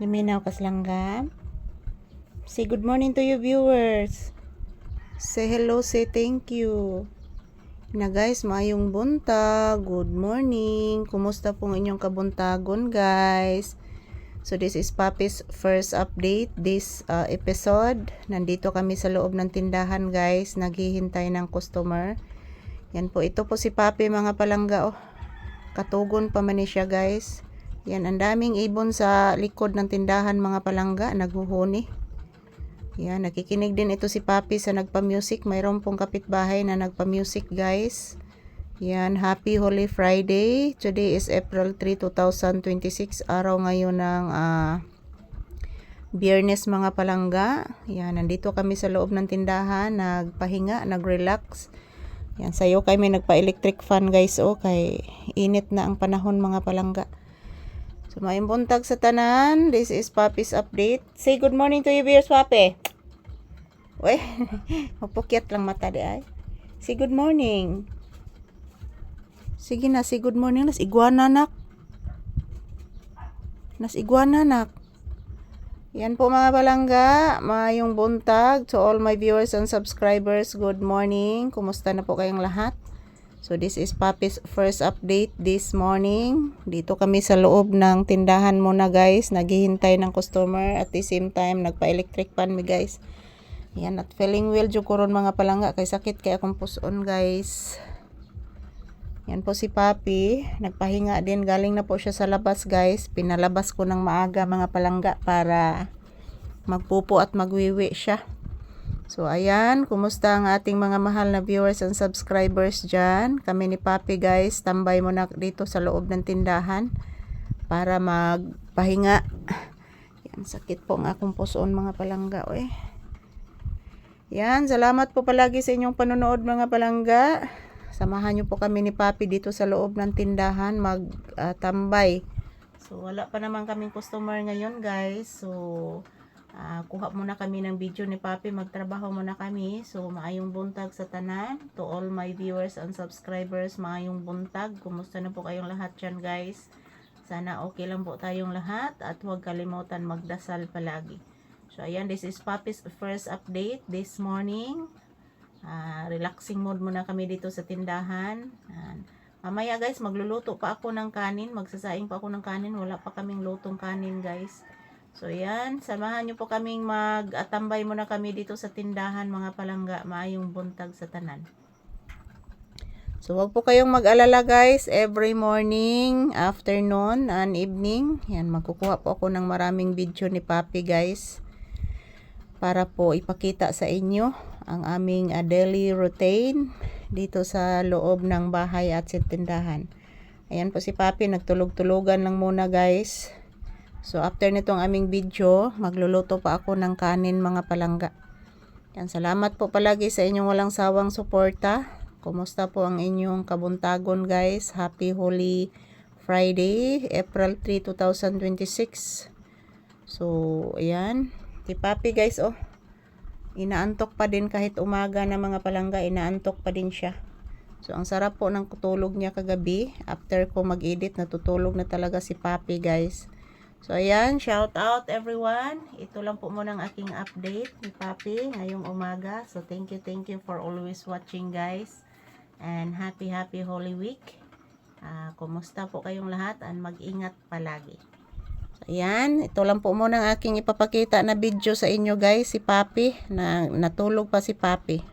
Liminaw kas langgam. Say good morning to your viewers. Say hello, say thank you. Na guys, maayong buntag. Good morning. Kumusta pong inyong kabuntagon guys? So this is Papi's first update this episode. Nandito kami sa loob ng tindahan guys. Naghihintay ng customer. Yan po, ito po si Papi mga palangga oh. Katugon pa man siya guys. Yan, ang daming ibon sa likod ng tindahan mga palangga, naghuhuni. Yan, nakikinig din ito si Papi sa nagpa-music. Mayroon pong kapitbahay na nagpa-music guys. Yan, happy Holy Friday. Today is April 3, 2026. Araw ngayon ng Biyernes mga palangga. Yan, nandito kami sa loob ng tindahan, nagpahinga, nag-relax. Yan, sayo kami nagpa-electric fan guys oh, kay init na ang panahon mga palangga. So, maayong buntag sa tanan. This is Papi's update. Say good morning to you, viewers, Papi. Uy, mapukyat lang mata di ay. Say good morning. Sige na, say good morning. Nas iguana nak. Nas iguana nak. Yan po mga palangga. Maayong buntag to all my viewers and subscribers. Good morning. Kumusta na po kayong lahat? So this is Papi's first update this morning. Dito kami sa loob ng tindahan muna guys. Naghihintay ng customer at the same time nagpa-electric fan mi guys. Yan, at feeling well jud ko ron mga palangga kay sakit kay akong puson guys. Yan po si Papi. Nagpahinga din. Galing na po siya sa labas guys. Pinalabas ko ng maaga mga palangga para magpupo at magwiwi siya. So ayan, kumusta ang ating mga mahal na viewers and subscribers dyan? Kami ni Papi guys, tambay muna dito sa loob ng tindahan para magpahinga. Yan, sakit po ang akong puson mga palangga eh. Yan, salamat po palagi sa inyong panonood mga palangga. Samahan nyo po kami ni Papi dito sa loob ng tindahan magtambay. So wala pa naman kaming customer ngayon guys. So kuha muna kami ng video ni Papi, magtrabaho muna kami. So maayong buntag sa tanan to all my viewers and subscribers. Maayong buntag, kumusta na po kayong lahat dyan guys? Sana okay lang po tayong lahat at huwag kalimutan magdasal palagi. So ayan, this is Papi's first update this morning. Relaxing mode muna kami dito sa tindahan. Mamaya guys, magluluto pa ako ng kanin, magsasaing pa ako ng kanin. Wala pa kaming lutong kanin guys. So yan, samahan nyo po kaming mag-atambay muna kami dito sa tindahan mga palangga. Maayong buntag sa tanan. So wag po kayong mag-alala guys. Every morning, afternoon, and evening, yan, magkukuha po ako ng maraming video ni Papi guys. Para po ipakita sa inyo ang aming daily routine dito sa loob ng bahay at sa tindahan. Ayan po si Papi, nagtulog-tulugan lang muna guys. So after nitong aming video, magluluto pa ako ng kanin mga palangga. Yan, salamat po palagi sa inyong walang sawang suporta. Kumusta po ang inyong kabuntagon guys? Happy Holy Friday, April 3, 2026. So ayan, si Papi guys oh. Inaantok pa din kahit umaga na mga palangga, inaantok pa din siya. So ang sarap po ng tulog niya kagabi. After ko mag-edit, natutulog na talaga si Papi guys. So ayan, shout out everyone. Ito lang po muna ang aking update ni Papi ngayong umaga. So thank you for always watching guys. And happy Holy Week. Kumusta po kayong lahat and mag-ingat palagi. So ayan, ito lang po muna ang aking ipapakita na video sa inyo guys. Si Papi, natulog pa si Papi.